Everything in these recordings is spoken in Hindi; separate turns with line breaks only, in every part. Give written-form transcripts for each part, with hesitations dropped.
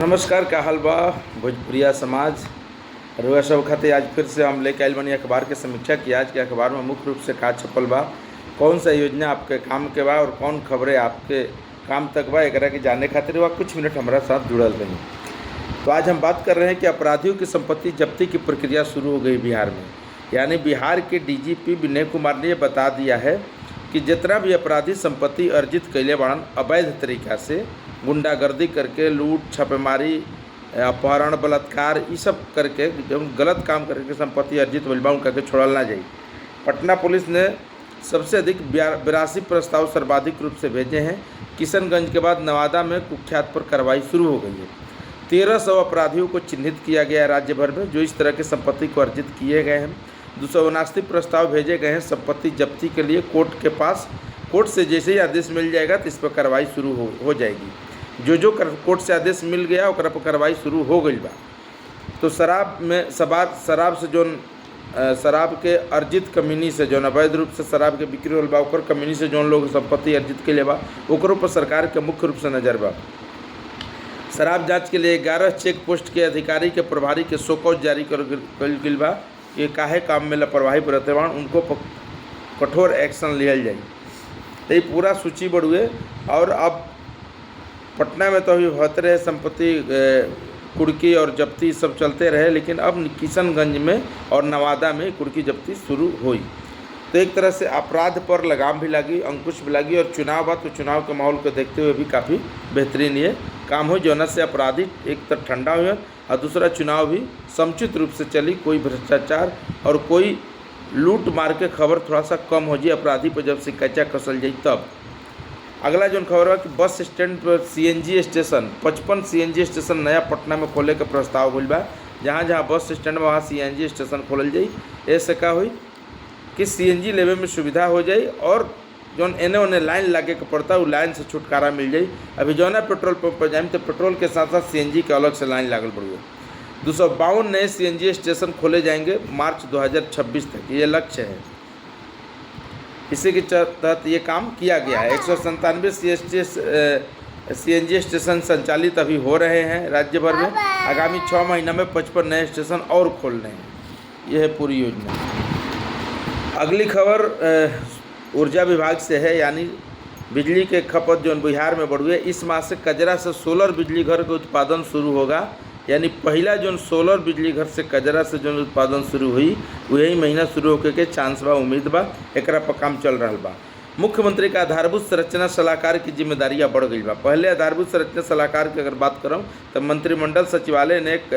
नमस्कार, का हाल बा भोजपुरिया समाज। रउआ सब खातिर आज फिर से हम लेके आइल बानी अखबार के समीक्षा की। आज के अखबार में मुख्य रूप से का छपल बा, कौन सा योजना आपके काम के बा और कौन खबरें आपके काम तक बा, एकरा के जाने खातिर वह कुछ मिनट हमारा साथ जुड़ल रही। तो आज हम बात कर रहे हैं कि अपराधियों की संपत्ति जब्ती की प्रक्रिया शुरू हो गई बिहार में। यानी बिहार के डीजीपी विनय कुमार ने बता दिया है कि जितना भी अपराधी संपत्ति अर्जित कैले बाड़न अवैध तरीका से, गुंडागर्दी करके, लूट, छापेमारी, अपहरण, बलात्कार, ये सब करके जब गलत काम करके संपत्ति अर्जित भइल बा उनका के छोड़ल ना जाई। पटना पुलिस ने सबसे अधिक 82 प्रस्ताव सर्वाधिक रूप से भेजे हैं। किशनगंज के बाद नवादा में कुख्यात पर कार्रवाई शुरू हो गई है। 1300 अपराधियों को चिन्हित किया गया है राज्य भर में, जो इस तरह की संपत्ति को अर्जित किए गए हैं। 279 प्रस्ताव भेजे गए हैं संपत्ति जब्ती के लिए कोर्ट के पास। कोर्ट से जैसे ही आदेश मिल जाएगा तो इस पर कार्रवाई शुरू हो जाएगी। जो कोर्ट से आदेश मिल गया ओकरा पर कार्रवाई शुरू हो गई बा। तो शराब से जो शराब के अर्जित कमीनी से जो अवैध रूप से शराब के बिक्री होल बा, ओकर कमीनी से जो लोग संपत्ति अर्जित के लिए बा ओकरों पर सरकार के मुख्य रूप से नजर बा। शराब जांच के लिए 11 चेक पोस्ट के अधिकारी के प्रभारी के शोकॉज जारी कर गई बा कि काहे काम में लापरवाही बरते बान उनको कठोर एक्शन लियल जाए। तो ये पूरा सूची बढ़ुए। और अब पटना में तो अभी होते रहे संपत्ति कुर्की और जब्ती सब चलते रहे, लेकिन अब किशनगंज में और नवादा में कुर्की जब्ती शुरू हुई। तो एक तरह से अपराध पर लगाम भी लगी, अंकुश भी लगी। और चुनाव बा तो चुनाव के माहौल को देखते हुए भी काफ़ी बेहतरीन ये काम हो, जो से अपराधी एक तरफ ठंडा हुए और दूसरा चुनाव भी समुचित रूप से चली। कोई भ्रष्टाचार और कोई लूट मार के खबर थोड़ा सा कम हो जाए अपराधी पर जब सिक्का कसल जाए तब। अगला जो खबर है कि बस स्टैंड पर सीएनजी स्टेशन 55 सीएनजी स्टेशन नया पटना में खोले के प्रस्ताव हुई बा। जहाँ जहाँ बस स्टैंड में वहाँ सीएनजी स्टेशन खोलल जाई। ऐसे का हुई कि सीएनजी लेवे में सुविधा हो जाए और जौन एने ओने लाइन लगे के पड़ता है वो लाइन से छुटकारा मिल जाए। अभी जो है पेट्रोल पंप पर जाए तो पेट्रोल के साथ साथ सीएनजी के अलग से लाइन लागल पड़ी है। 252 नए सीएनजी स्टेशन खोले जाएंगे मार्च 2026 तक, ये लक्ष्य है। इसी के तहत ये काम किया गया है। 197 सीएनजी स्टेशन संचालित अभी हो रहे हैं राज्य भर में। आगामी 6 महीना में 55 नए स्टेशन और खोलने हैं। यह है पूरी योजना। अगली खबर ऊर्जा विभाग से है। यानी बिजली के खपत जो बिहार में बढ़ हुई है, इस माह से कजरा से सोलर बिजली घर का उत्पादन शुरू होगा। यानी पहला जो सोलर बिजली घर से कजरा से जो उत्पादन शुरू हुई वही महीना शुरू होकर के चांस बा, उम्मीद बा, एकरा पर काम चल रहा बा। मुख्यमंत्री का आधारभूत संरचना सलाहकार की जिम्मेदारियां बढ़ गई बा। पहले आधारभूत संरचना सलाहकार की अगर बात करूँ तो मंत्रिमंडल सचिवालय ने एक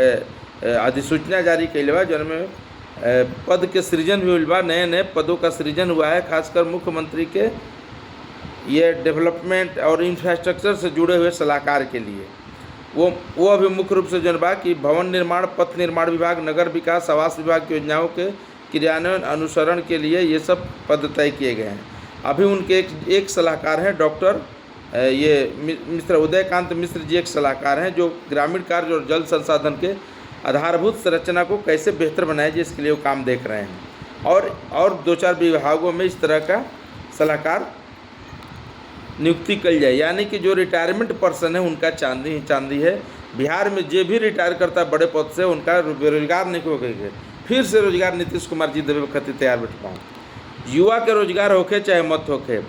अधिसूचना जारी कैले बा, जिनमें पद के सृजन भी हुई बा। नए नए पदों का सृजन हुआ है, खासकर मुख्यमंत्री के ये डेवलपमेंट और इंफ्रास्ट्रक्चर से जुड़े हुए सलाहकार के लिए। वो अभी मुख्य रूप से जो बा कि भवन निर्माण, पथ निर्माण विभाग, नगर विकास, आवास विभाग की योजनाओं के क्रियान्वयन अनुसरण के लिए ये सब पद तय किए गए हैं। अभी उनके एक सलाहकार हैं डॉक्टर मिश्र, उदयकांत मिश्र जी एक सलाहकार हैं, जो ग्रामीण कार्य और जल संसाधन के आधारभूत संरचना को कैसे बेहतर बनाया जाए इसके लिए वो काम देख रहे हैं। और 2-4 विभागों में इस तरह का सलाहकार नियुक्ति कल जाए। यानी कि जो रिटायरमेंट पर्सन है उनका चांदी ही चांदी है। बिहार में जो भी रिटायर करता है बड़े पद से उनका बेरोजगार नहीं हो गई है। फिर से रोजगार नीतीश कुमार जी देवे खातिर तैयार बैठ पाऊँ। युवा के रोजगार होके चाहे मत होके,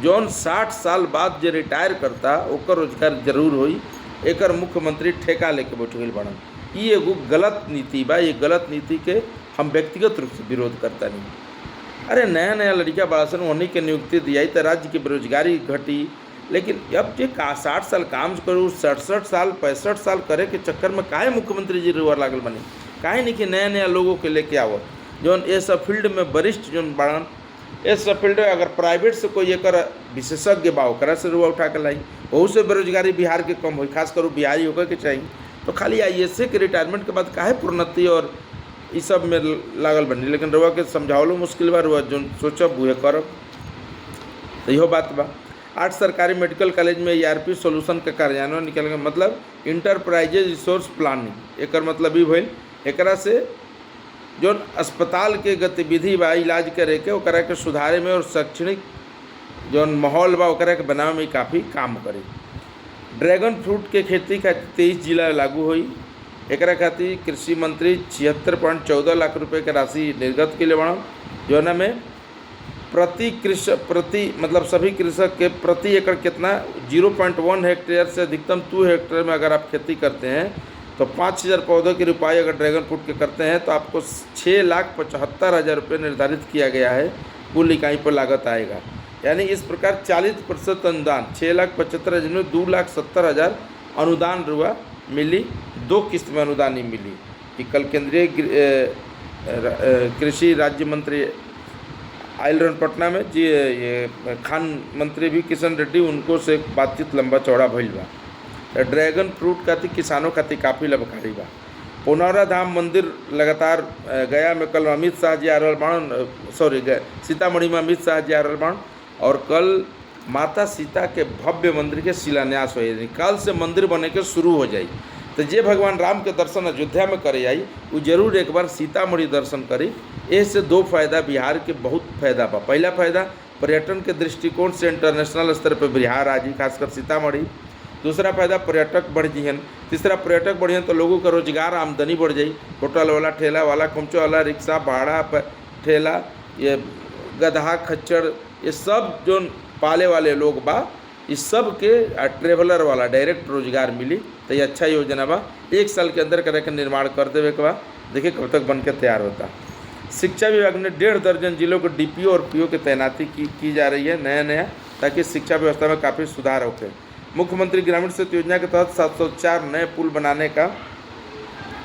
जौन 60 साल बाद जो रिटायर करता ओकर रोजगार जरूर होई। एकर मुख्यमंत्री ठेका लेके बैठ गई बड़न। ये एगो गलत नीति बा। ये गलत नीति के हम व्यक्तिगत रूप से विरोध करता नहीं। अरे नया नया लड़का बड़ा सन उन्हीं के नियुक्ति दिया तो राज्य की बेरोजगारी घटी। लेकिन अब जो 60 साल काम करूँ, 67 साल 65 साल करे के चक्कर में काहे मुख्यमंत्री जी रुआ लागल बनी? काहे नहीं कि नया नया लोगों के लेके आवत जौन ये सब फील्ड में वरिष्ठ जौन बड़न, ये सब फील्ड में अगर प्राइवेट से कोई एक विशेषज्ञ बा ओकरा से रुआ उठा के लाई, वहू से बेरोजगारी बिहार के कम हो। खास कर बिहारी होकर के चाहिए। तो खाली IAS के रिटायरमेंट के बाद काहे प्रोन्नति और इस सब में लागल बनी। लेकिन रुआ के समझावलो मुश्किल बा, रुआ जो सोचब वह करब। तो इहो बात बा। 8 सरकारी मेडिकल कॉलेज में ERP सोल्यूशन का कार्यान्वयन निकल गया, मतलब इंटरप्राइजेज रिसोर्स प्लानिंग। एक मतलब ये भइल एकरा से जो अस्पताल के गतिविधि बा इलाज करे के ओकरा के सुधारे में और शैक्षणिक जो माहौल बा ओकरा के बनावे में काफ़ी काम करे। ड्रैगन फ्रूट के खेती खातिर 23 जिला लागू हुई। एकरा खातिर कृषि मंत्री 76.14 लाख रुपए के राशि निर्गत के लिए बना, जो में प्रति मतलब सभी कृषक के प्रति एकड़ कितना 0.1 हेक्टेयर से अधिकतम 2 हेक्टेयर में अगर आप खेती करते हैं तो 5,000 पौधों की रुपाई अगर ड्रैगन फ्रूट के करते हैं तो आपको 6,75,000 रुपये निर्धारित किया गया है कुल इकाई पर लागत आएगा। यानी इस प्रकार 40% अनुदान 6,75,000 में 2,70,000 अनुदान रुआ मिली। 2 किस्त में अनुदान ही मिली कि कल केंद्रीय कृषि राज्य मंत्री आयल रहन पटना में जी, ये खान मंत्री भी किशन रेड्डी, उनको से बातचीत लंबा चौड़ा भइल बा। ड्रैगन फ्रूट खातिर किसानों खातिर काफ़ी लाभकारी बा। पुनौरा धाम मंदिर लगातार गया में कल अमित शाह जी आ रहल बाण, सीतामढ़ी में अमित शाह जी आ रहल बाण और कल माता सीता के भव्य मंदिर के शिलान्यास हो जाए। कल से मंदिर बने के शुरू हो जाए तो जे भगवान राम के दर्शन अयोध्या में करे आई वो जरूर एक बार सीतामढ़ी दर्शन करी। इससे 2 फायदा बिहार के बहुत फायदा बा। पहला फायदा पर्यटन के दृष्टिकोण से इंटरनेशनल स्तर पर बिहार आ जी, खासकर सीतामढ़ी। दूसरा फायदा पर्यटक बढ़ जिहन। तीसरा पर्यटक बढ़ियन तो लोगों का रोजगार आमदनी बढ़ जाई। होटल वाला, ठेला वाला, कुमचो वाला, रिक्शा भाड़ा ठेला, ये गधा खच्चर, ये सब जो पाले वाले लोग बा, इस सब के ट्रेवलर वाला डायरेक्ट रोजगार मिली। तो ये अच्छा योजना बा। 1 साल के अंदर करे के निर्माण कर देवे के बा। देखिए कब तक बन के तैयार होता। शिक्षा विभाग ने 1.5 दर्जन जिलों को डीपीओ और पीओ की तैनाती की जा रही है नया, ताकि शिक्षा व्यवस्था में काफ़ी सुधार होके। मुख्यमंत्री ग्रामीण सड़क योजना के तहत 704 नए पुल बनाने का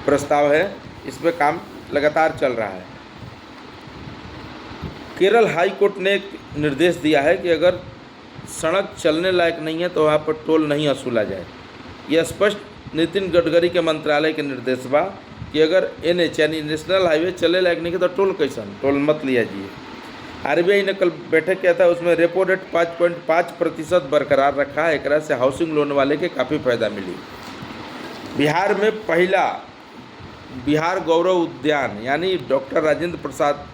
प्रस्ताव है। इस पर काम लगातार चल रहा है। केरल हाई कोर्ट ने एक निर्देश दिया है कि अगर सड़क चलने लायक नहीं है तो वहाँ पर टोल नहीं वसूला जाए। यह स्पष्ट नितिन गडकरी के मंत्रालय के निर्देश बा कि अगर NH यानी नेशनल हाईवे चले लायक नहीं है तो टोल कैसन, टोल मत लिया जाइए। RBI ने कल बैठक किया था, उसमें रेपो रेट 5.5% बरकरार रखा है। एक से हाउसिंग लोन वाले के काफ़ी फायदा मिली। बिहार में पहला बिहार गौरव उद्यान यानी डॉक्टर राजेंद्र प्रसाद,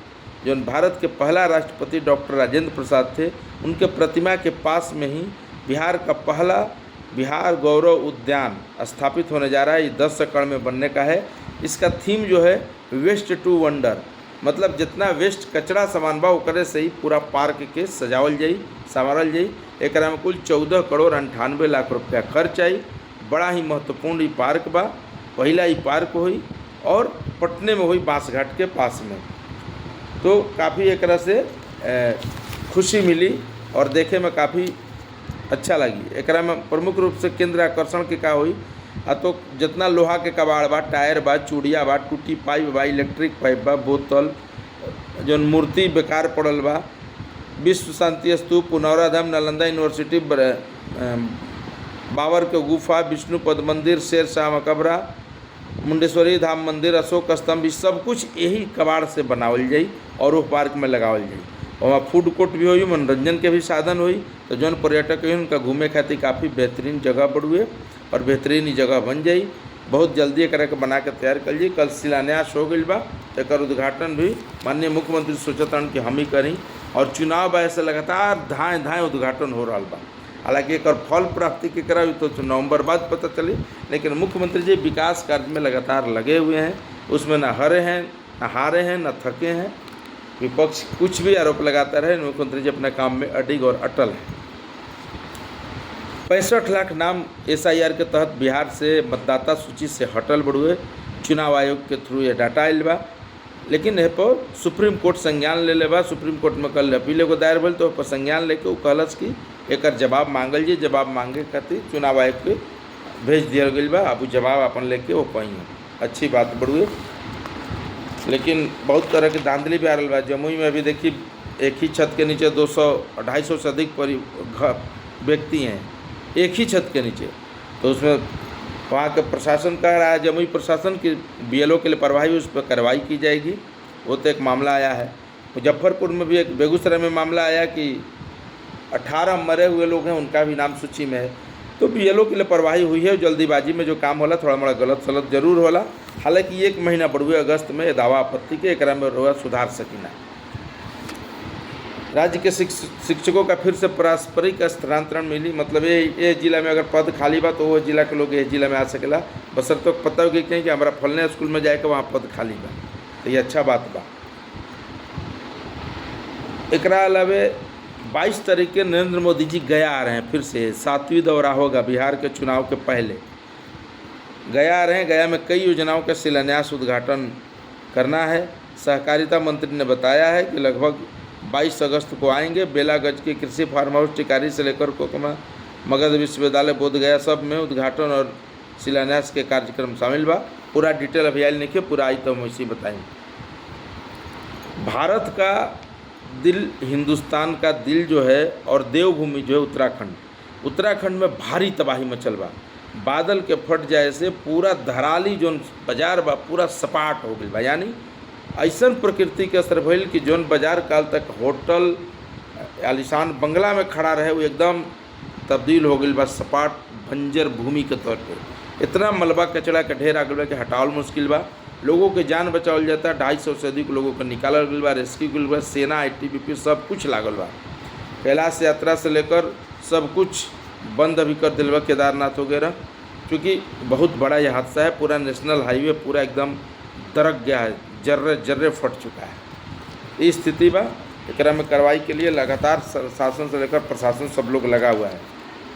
जो भारत के पहला राष्ट्रपति डॉक्टर राजेंद्र प्रसाद थे, उनके प्रतिमा के पास में ही बिहार का पहला बिहार गौरव उद्यान स्थापित होने जा रहा है। ये 10 एकड़ में बनने का है। इसका थीम जो है वेस्ट टू वंडर, मतलब जितना वेस्ट कचरा सामान बा ओकरे से ही पूरा पार्क के सजावल जाई, संवारल जाई। एक में कुल 14,98,00,000 रुपया खर्च आई। बड़ा ही महत्वपूर्ण ये पार्क बा। पहला ही पार्क हुई और पटने में हुई बांसघाट के पास में। तो काफ़ी एक से खुशी मिली और देखे में काफ़ी अच्छा लगी। एक में प्रमुख रूप से केंद्र आकर्षण के का हुई तो जितना लोहा के कबाड़ बा, टायर बा, चूड़िया बा, टूटी पाइप बा, इलेक्ट्रिक पाइप बा, बोतल, जो मूर्ति बेकार पड़ल बा, विश्व शांति स्तूप, पुनौरा धाम, नालंदा यूनिवर्सिटी, बाबर के गुफा, विष्णु पद मंदिर, शेर शाह मकबरा, मुंडेश्वरी धाम मंदिर, अशोक स्तंभ, इस सब कुछ यही कबाड़ से बनावल जाई और वो पार्क में लगावल जाई। और वहाँ फूड कोर्ट भी हुई, मनोरंजन के भी साधन हुई। तो जौन पर्यटक हुई उनका घूमे खातिर काफ़ी बेहतरीन जगह बढ़ुए और बेहतरीन ही जगह बन जाई। बहुत जल्दी एक बना के तैयार कर ली। कल शिलान्यास हो गई बा। एक उद्घाटन भी माननीय मुख्यमंत्री सोचतन कि हम ही करी और चुनाव बा से लगातार धाए उद्घाटन हो रहा बा। हालांकि एक फल प्राप्ति के करावी तो नवंबर बाद पता चली, लेकिन मुख्यमंत्री जी विकास कार्य में लगातार लगे हुए हैं। उसमें न हारे हैं, न हारे हैं, न थके हैं। विपक्ष कुछ भी आरोप लगाता रहे, मुख्यमंत्री जी अपने काम में अडिग और अटल है। 65 लाख नाम SIR के तहत बिहार से मतदाता सूची से हटल बढ़ुए। चुनाव आयोग के थ्रू ये डाटा आयल बा, लेकिन यह पर सुप्रीम कोर्ट संज्ञान ले ले बा। सुप्रीम कोर्ट में कल अपील एगो दायर भइल तो पर संज्ञान लेके वो कहलस कि एक जवाब मांगल जी। जवाब मांगे खातिर चुनाव आयोग के भेज दिया गई बा। अब जवाब अपन लेके वो कहीं अच्छी बात बढ़ुए, लेकिन बहुत तरह के धांधली भी आ रहा है। जमुई में अभी देखिए एक ही छत के नीचे 200-250 से अधिक व्यक्ति हैं एक ही छत के नीचे। तो उसमें वहाँ का प्रशासन कह रहा है, जमुई प्रशासन की BLO के लिए लापरवाही, उस पर कार्रवाई की जाएगी। वो तो एक मामला आया है। मुजफ्फरपुर में भी एक, बेगूसराय में मामला आया कि 18 मरे हुए लोग हैं, उनका भी नाम सूची में है। तो BLO की लापरवाही हुई है। जल्दीबाजी में जो काम होला थोड़ा मोड़ा गलत सलत जरूर होला। हालांकि 1 महीना बढ़ुए अगस्त में दावा आपत्ति के एक में सुधार सकीना। राज्य के शिक्षकों का फिर से पारस्परिक स्थानांतरण मिली, मतलब ये जिला में अगर पद खाली बा तो वो जिला के लोग ये जिला में आ सकेला, बशर्ते तो पता होगी कि हमारा फलने स्कूल में जाए के वहाँ पद खाली बा, तो ये अच्छा बात बा। एकरा अलावे 22 तारीख के नरेंद्र मोदी जी गया आ रहे हैं, फिर से 7वीं दौरा होगा बिहार के चुनाव के पहले गया आ रहे हैं। गया में कई योजनाओं का शिलान्यास उद्घाटन करना है। सहकारिता मंत्री ने बताया है कि लगभग 22 अगस्त को आएंगे। बेलागंज के कृषि फार्म हाउस टिकारी से लेकर कोकमा मगध विश्वविद्यालय बोधगया सब में उद्घाटन और शिलान्यास के कार्यक्रम शामिल बा। पूरा डिटेल अभी आयल नहीं, पूरा आई तो हम वैसे बताएंगे। भारत का दिल, हिंदुस्तान का दिल जो है और देवभूमि जो है उत्तराखंड में भारी तबाही मचल बा। बादल के फट जाए से पूरा धराली जोन बाजार बा पूरा सपाट हो गई बा, यानी ऐसन प्रकृति के असर भइल कि जोन बाजार काल तक होटल आलिशान बंगला में खड़ा रहे वो एकदम तब्दील हो गई बा सपाट बंजर भूमि के तौर पर। इतना मलबा कचरा के ढेर आ गई बा कि हटावल मुश्किल बा। लोगों के जान बचावल जाता है, 250 से अधिक लोगों को निकालल गई बा, रेस्क्यू गई बा, सेना ITBP सब कुछ लागल बा। कैलाश यात्रा से लेकर सब कुछ बंद अभी कर दिल बा, केदारनाथ वगैरह, क्योंकि बहुत बड़ा ये हादसा है। पूरा नेशनल हाईवे पूरा एकदम दरक गया है, जर्रे जर्रे फट चुका है। इस स्थिति बा, एकरा में कार्रवाई के लिए लगातार शासन से लेकर प्रशासन सब लोग लगा हुआ है।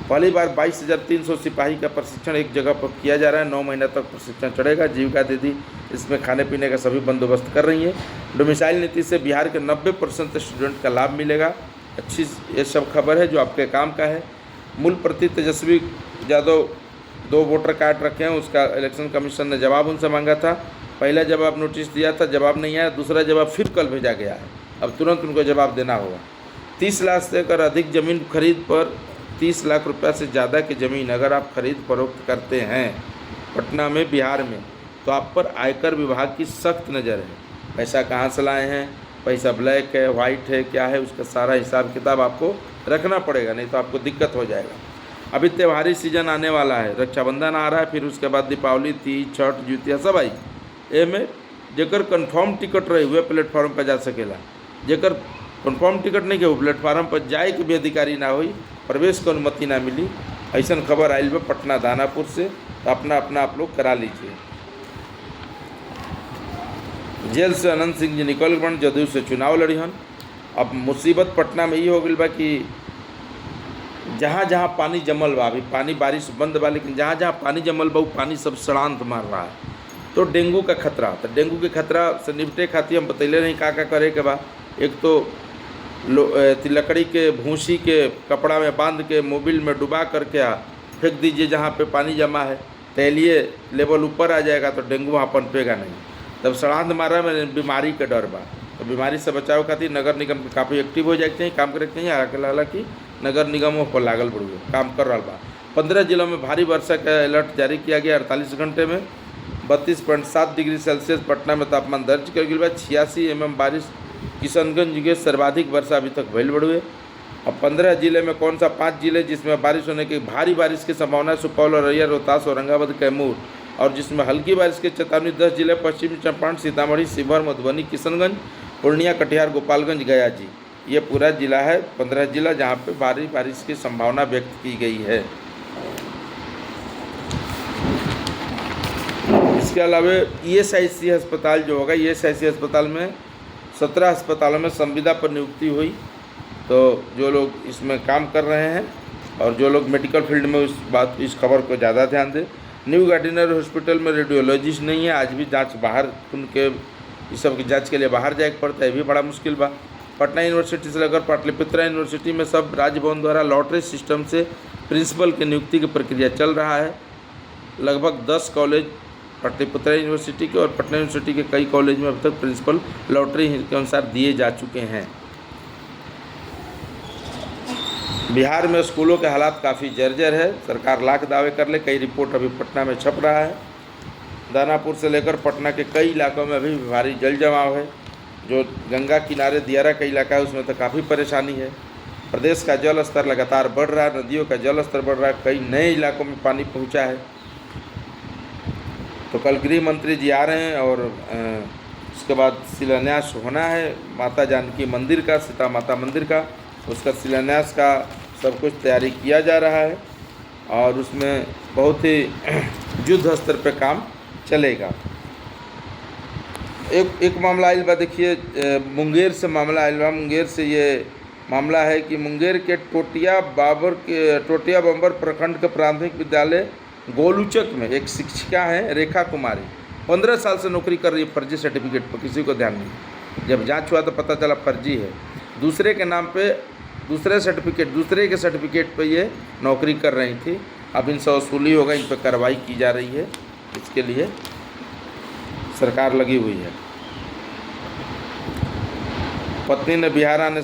पहली बार 22,300 सिपाही का प्रशिक्षण एक जगह पर किया जा रहा है। 9 महीना तक प्रशिक्षण चढ़ेगा। जीविका दीदी इसमें खाने पीने का सभी बंदोबस्त कर रही है। डोमिसाइल नीति से बिहार के 90% स्टूडेंट का लाभ मिलेगा। अच्छी ये सब खबर है जो आपके काम का है। मूल प्रति तेजस्वी यादव 2 वोटर कार्ड रखे हैं, उसका इलेक्शन कमीशन ने जवाब उनसे मांगा था। पहला जवाब नोटिस दिया था, जवाब नहीं आया। दूसरा जवाब फिर कल भेजा गया है, अब तुरंत उनको जवाब देना होगा। 30 लाख से अगर अधिक ज़मीन खरीद पर 30 लाख रुपया से ज़्यादा की ज़मीन अगर आप खरीद फरोख्त करते हैं पटना में, बिहार में, तो आप पर आयकर विभाग की सख्त नज़र है। पैसा कहाँ से लाए हैं, पैसा ब्लैक है, वाइट है, क्या है, उसका सारा हिसाब किताब आपको रखना पड़ेगा, नहीं तो आपको दिक्कत हो जाएगा। अभी त्योहारी सीजन आने वाला है, रक्षाबंधन आ रहा है, फिर उसके बाद दीपावली, तीज, छठ, जुतिया सब आई। एमें जेकर कन्फर्म टिकट रही हुए प्लेटफॉर्म पर जा सकेला, जेकर कन्फर्म टिकट नहीं के प्लेटफॉर्म पर जाए के भी अधिकारी ना हुई, प्रवेश को अनुमति ना मिली। ऐसा खबर आयल बा पटना दानापुर से, तो अपना अपना आप लोग करा लीजिए। जेल से अनंत सिंह जी निकल गए, जदयू से चुनाव लड़ी हन। अब मुसीबत पटना में ये हो गई बा कि जहाँ जहाँ पानी जमल बा, अभी पानी बारिश बंद बा, लेकिन जहाँ जहाँ पानी जमल बा वो पानी सब सड़ांत मार रहा है, तो डेंगू का खतरा। तो डेंगू के खतरा से निपटे खातिर हम बतैले नहीं का करे के बा। एक तो लकड़ी के भूसी के कपड़ा में बांध के मोबिल में डुबा करके फेंक दीजिए जहाँ पे पानी जमा है, तैलिए लेवल ऊपर आ जाएगा तो डेंगू वहाँ पनपेगा नहीं। तब सड़ांध मारा में बीमारी का डर बा, तो बीमारी से बचाव खातिर नगर निगम के काफ़ी एक्टिव हो जाते हैं, काम करते हैं। हालांकि नगर निगमों पर लागल बढ़ुए काम कर रहा बा। 15 जिलों में भारी वर्षा का अलर्ट जारी किया गया। 48 घंटे में 32.7 डिग्री सेल्सियस पटना में तापमान दर्ज कर गया। 86 mm बारिश किशनगंज के सर्वाधिक वर्षा अभी तक भइल बढ़ुए। अब 15 जिले में कौन सा 5 जिले जिसमें बारिश होने की भारी बारिश की संभावना है? सुपौल, औरैया, रोहतास, औरंगाबाद, कैमूर। और जिसमें हल्की बारिश के चेतावनी 10 जिले पश्चिमी चंपारण, सीतामढ़ी, शिवहर, मधुबनी, किशनगंज, पूर्णिया, कटिहार, गोपालगंज, गया जी। ये पूरा जिला है, 15 जिला जहाँ पे भारी बारिश की संभावना व्यक्त की गई है। इसके अलावा ESIC अस्पताल जो होगा, ESIC अस्पताल में 17 अस्पतालों में संविदा पर नियुक्ति हुई। तो जो लोग इसमें काम कर रहे हैं और जो लोग मेडिकल फील्ड में इस खबर को ज़्यादा ध्यान दें। न्यू गार्डिनर हॉस्पिटल में रेडियोलॉजिस्ट नहीं है, आज भी जांच बाहर, उनके इस सब की जांच के लिए बाहर जाए पड़ता है, ये भी बड़ा मुश्किल बा। पटना यूनिवर्सिटी से लेकर पाटलिपुत्रा यूनिवर्सिटी में सब राजभवन द्वारा लॉटरी सिस्टम से प्रिंसिपल की नियुक्ति की प्रक्रिया चल रहा है। लगभग 10 कॉलेज पाटलिपुत्रा यूनिवर्सिटी के और पटना यूनिवर्सिटी के कई कॉलेज में अब तक प्रिंसिपल लॉटरी के अनुसार दिए जा चुके हैं। बिहार में स्कूलों के हालात काफ़ी जर्जर है, सरकार लाख दावे कर ले, कई रिपोर्ट अभी पटना में छप रहा है। दानापुर से लेकर पटना के कई इलाकों में अभी भारी जल जमाव है। जो गंगा किनारे दियारा का इलाका है उसमें तो काफ़ी परेशानी है। प्रदेश का जल स्तर लगातार बढ़ रहा है, नदियों का जल स्तर बढ़ रहा है, कई नए इलाकों में पानी पहुंचा है। तो कल गृह मंत्री जी आ रहे हैं और उसके बाद शिलान्यास होना है माता जानकी मंदिर का, सीता माता मंदिर का। उसका शिलान्यास का सब कुछ तैयारी किया जा रहा है और उसमें बहुत ही युद्ध स्तर पे काम चलेगा। एक मामला आइल बा, देखिए मुंगेर से मामला आइल बा। मुंगेर से ये मामला है कि मुंगेर के टोटिया बम्बर प्रखंड के प्राथमिक विद्यालय गोलूचक में एक शिक्षिका हैं रेखा कुमारी, 15 साल से नौकरी कर रही है फर्जी सर्टिफिकेट पर, किसी को ध्यान नहीं। जब जांच हुआ तो पता चला फर्जी है, दूसरे के नाम पे दूसरे के सर्टिफिकेट पे ये नौकरी कर रही थी। अब इनसे वसूली होगा, इन पर कार्रवाई की जा रही है, इसके लिए सरकार लगी हुई है। पत्नी ने बिहार आने